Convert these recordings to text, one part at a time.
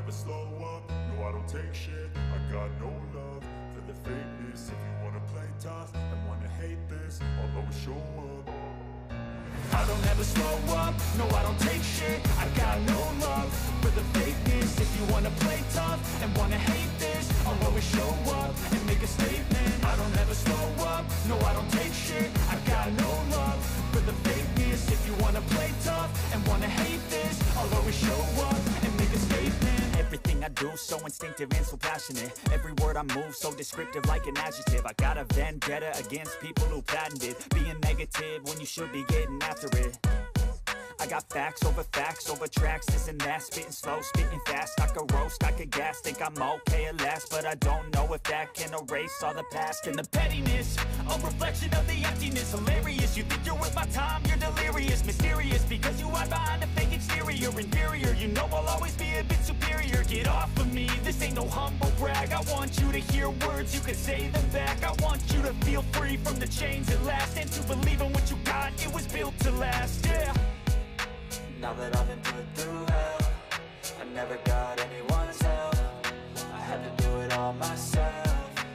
never slow up, no I don't take shit. I got no love for the fakeness. If you wanna play tough and wanna hate this, I'll always show up. I don't ever slow up, no I don't take shit. I got no love for the fakeness. If you wanna play tough and wanna hate this, I'll always show up and make a statement. I don't ever slow up, no I don't take shit. I got no love for the fakeness. If you wanna play tough and wanna hate this, I'll always show up and make a statement. Everything I do so instinctive and so passionate. Every word I move so descriptive like an adjective. I got a vendetta against people who patented being negative when you should be getting after it. I got facts over tracks, this and that. Spitting slow, spitting fast, I could roast, I could gas. Think I'm okay at last, but I don't know if that can erase all the past. And the pettiness, a reflection of the emptiness. Hilarious, you think you're worth my time, you're delirious. Mysterious, because you hide behind a fake exterior. Inferior, you know I'll always be a bit superior. Get off of me, this ain't no humble brag. I want you to hear words, you can say them back. I want you to feel free from the chains at last, and to believe in what you got, it was built to last, yeah. Now that I've been put through hell, I never got anyone's help. I had to do it all myself.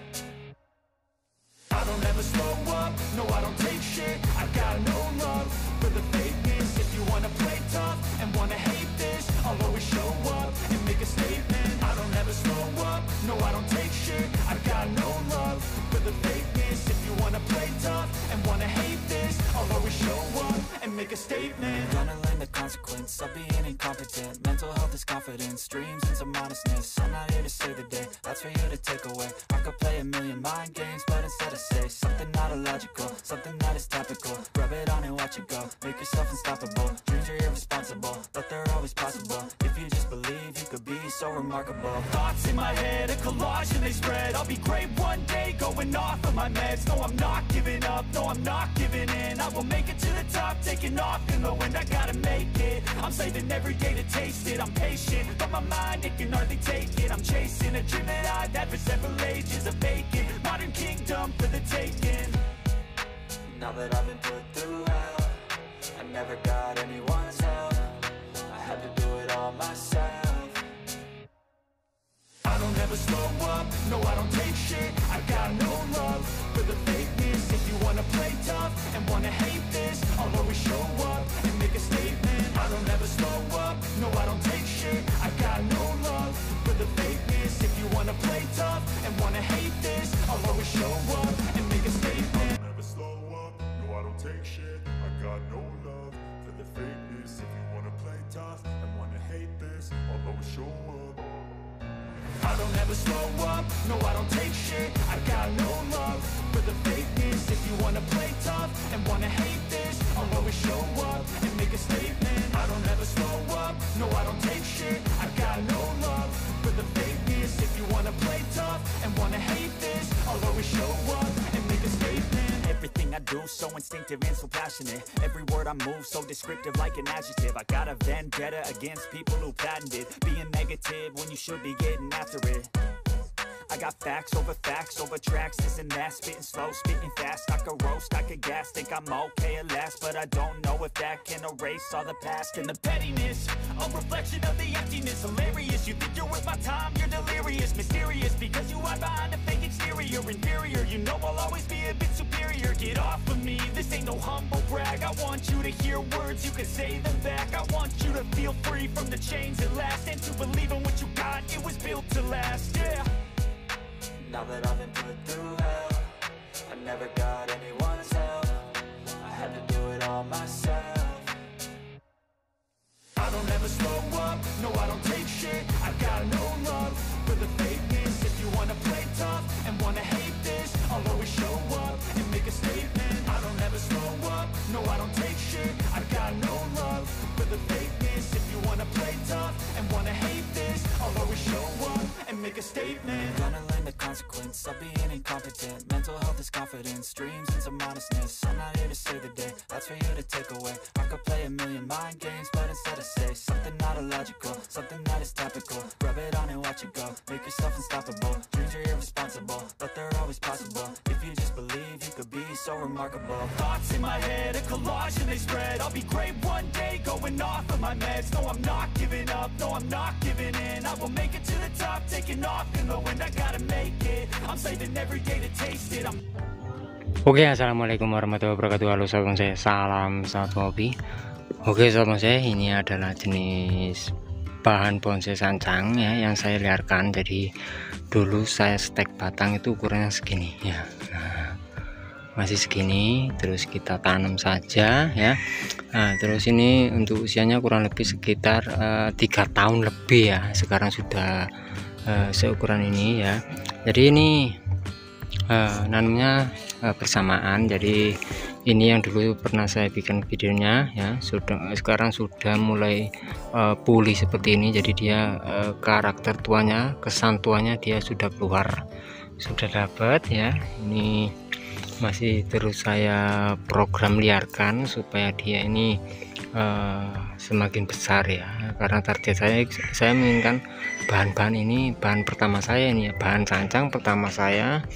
I don't ever slow up, no I don't take shit. I got no love for the fakeness. If you wanna play tough and wanna hate this, I'll always show up and make a statement. I don't ever slow up, no I don't take shit. I got no love for the fakeness. If you wanna play tough and wanna hate this, I'll always show up and make a statement. Gonna learn the consequence of being incompetent. Mental health is confidence, dreams and some honestness. I'm not here to save the day, that's for you to take away. I could play a million mind games, but instead I say something not illogical, something that is topical. Rub it on and watch it go, make yourself unstoppable. Dreams are irresponsible, but they're always possible. If you just believe, you could be so remarkable. Thoughts in my head, a collage and they spread. I'll be great one day, going off of my meds. No, I'm not giving up, no, I'm not giving in. I will make it to the top, taking off in the wind. I gotta make it, I'm saving every day to taste it. I'm patient, but my mind, it can hardly take it. I'm chasing a dream that I've had for several ages. A vacant, modern kingdom for the taking. Now that I've been put through hell, I never got anyone's help. I had to do it all myself. I don't ever slow up, no I don't take shit. I got no love for the fakeness. If you wanna play tough and wanna hate this, I'll always show up and make a statement. I don't ever slow up, no I don't take shit. I got no love for the fakeness. If you wanna play tough and wanna hate this, I'll always show up and make a statement. I don't ever slow up, no I don't take shit. I got no love for the fakeness. If you wanna play tough and wanna hate this, I'll always show up. I don't ever slow up, no I don't take shit. I got no love for the fakeness. If you wanna play tough and wanna hate this, I'll always show up and make a statement. I don't ever slow up, no I don't take shit. I got no love for the fakeness. If you wanna play tough and wanna hate this, I'll always show up and make a statement. Everything I do so instinctive and so passionate. Every word I move so descriptive like an adjective. I got a vendetta against people who patented being negative when you should be getting after it. I got facts over tracks, this and that. Spitting slow, spitting fast, I could roast, I could gas. Think I'm okay at last, but I don't know if that can erase all the past. And the pettiness, a reflection of the emptiness. Hilarious, you think you're worth my time, you're delirious. Mysterious, because you hide behind a fake exterior. Inferior, you know I'll always be a bit superior. Get off of me, this ain't no humble brag. I want you to hear words, you can say them back. I want you to feel free from the chains at last, and to believe in what you got, it was built to last, yeah. Now that I've been put through hell, I never got anyone's help. I had to do it all myself. I don't ever slow up, no I don't take shit. I got no love for the fakeness. If you wanna play tough and wanna hate this, I'll always show up and make a statement. I don't ever slow up, no I don't take shit. I got no love for the fakeness. If you wanna play tough and wanna hate this, I'll always show up and make a statement. Gonna learn the consequence of being incompetent. Mental health health is confidence, dreams and some honestness. I'm not here to save the day, that's for you to take away. I could play a million mind games, but instead I say something not illogical, something that is topical. Rub it on and watch it go, make yourself unstoppable. Dreams are irresponsible, but they're always possible. If you just believe, you could be so remarkable. Thoughts in my head, a collage and they spread. I'll be great one day, going off of my meds. No, I'm not giving up, no, I'm not giving in. I will make it to the top, taking off in the wind. I gotta make it, I'm saving every day to taste it. Oke, assalamualaikum warahmatullahi wabarakatuh. Halo sahabat bonsai, salam satu hobi. Oke sahabat bonsai, ini adalah jenis bahan bonsai sancang ya yang saya liarkan. Jadi dulu saya stek batang itu ukurannya segini ya. Nah, masih segini, terus kita tanam saja ya. Nah, terus ini untuk usianya kurang lebih sekitar 3 tahun lebih ya. Sekarang sudah seukuran ini ya. Jadi ini nanamnya bersamaan. Jadi ini yang dulu pernah saya bikin videonya ya, sekarang sudah mulai pulih seperti ini. Jadi dia karakter tuanya, kesan tuanya dia sudah keluar, sudah dapat ya. Ini masih terus saya program liarkan supaya dia ini semakin besar ya, karena target saya menginginkan bahan-bahan ini, bahan pertama saya ini ya, bahan sancang pertama saya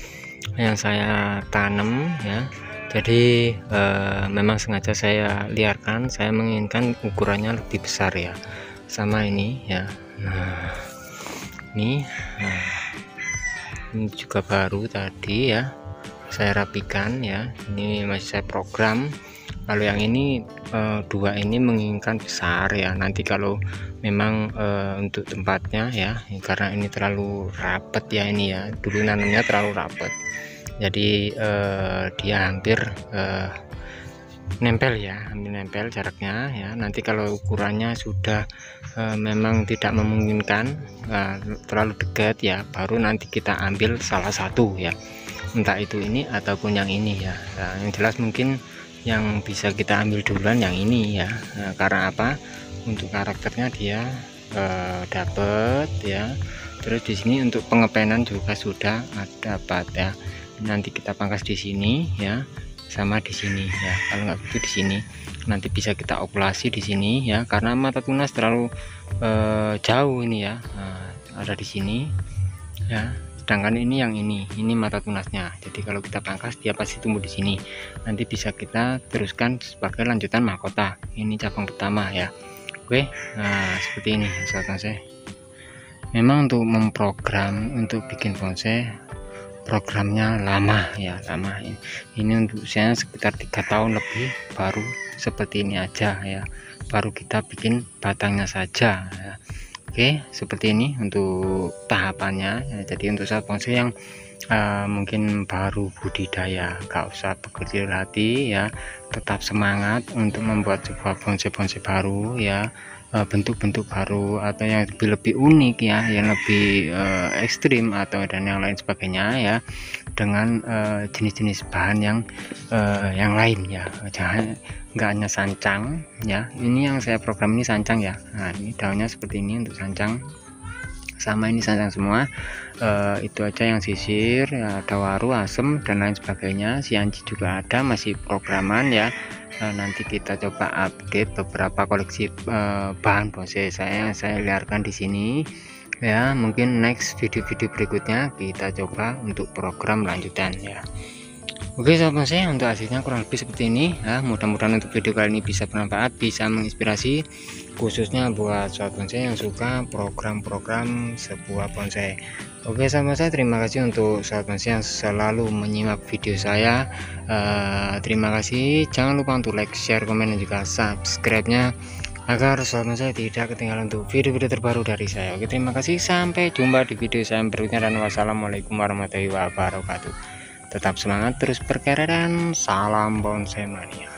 yang saya tanam ya. Jadi memang sengaja saya liarkan, saya menginginkan ukurannya lebih besar ya, sama ini ya. Nah ini ini juga baru tadi ya, saya rapikan ya. Ini masih saya program. Kalau yang ini dua ini menginginkan besar ya. Nanti kalau memang untuk tempatnya ya, karena ini terlalu rapet ya, ini ya dulu nanamnya terlalu rapet. Jadi dia hampir nempel ya, hampir nempel jaraknya ya. Nanti kalau ukurannya sudah memang tidak memungkinkan, terlalu dekat ya, baru nanti kita ambil salah satu ya, entah itu ini ataupun yang ini ya. Nah, yang jelas mungkin yang bisa kita ambil duluan yang ini ya. Nah, karena apa? Untuk karakternya dia dapat ya. Terus di sini untuk pengepenan juga sudah dapat ya. Nanti kita pangkas di sini ya, sama di sini ya. Kalau nggak begitu di sini nanti bisa kita okulasi di sini ya, karena mata tunas terlalu jauh ini ya. Nah, ada di sini ya. Sedangkan ini yang ini mata tunasnya. Jadi kalau kita pangkas dia pasti tumbuh di sini. Nanti bisa kita teruskan sebagai lanjutan mahkota. Ini cabang pertama ya. Oke, nah seperti ini sahabat bonsai. Memang untuk memprogram untuk bikin bonsai programnya lama ya, lama. Ini untuk usianya sekitar 3 tahun lebih, baru seperti ini aja ya. Baru kita bikin batangnya saja ya. Oke, seperti ini untuk tahapannya ya. Jadi untuk sahabat bonsai yang mungkin baru budidaya, gak usah berkecil hati ya, tetap semangat untuk membuat sebuah bonsai-bonsai baru ya, bentuk-bentuk baru atau yang lebih unik ya, yang lebih ekstrim atau dan yang lain sebagainya ya, dengan jenis-jenis bahan yang lain ya. Jangan nggak hanya sancang ya. Ini yang saya program ini sancang ya. Nah ini daunnya seperti ini untuk sancang, sama ini sancang semua. Itu aja yang sisir ya, ada waru, asem dan lain sebagainya. Sianci juga ada, masih programan ya. Nanti kita coba update beberapa koleksi bahan bonsai saya liarkan di sini ya. Mungkin next video-video berikutnya kita coba untuk program lanjutan ya. Oke sahabat bonsai, untuk hasilnya kurang lebih seperti ini ya. Mudah-mudahan untuk video kali ini bisa bermanfaat, bisa menginspirasi, khususnya buat sahabat bonsai yang suka program-program sebuah bonsai. Oke sahabat bonsai, terima kasih untuk sahabat bonsai yang selalu menyimak video saya. Terima kasih, jangan lupa untuk like, share, komen, dan juga subscribe-nya agar sahabat bonsai tidak ketinggalan untuk video-video terbaru dari saya. Oke, terima kasih, sampai jumpa di video saya berikutnya, dan wassalamualaikum warahmatullahi wabarakatuh. Tetap semangat, terus berkarya, dan salam bonsai mania.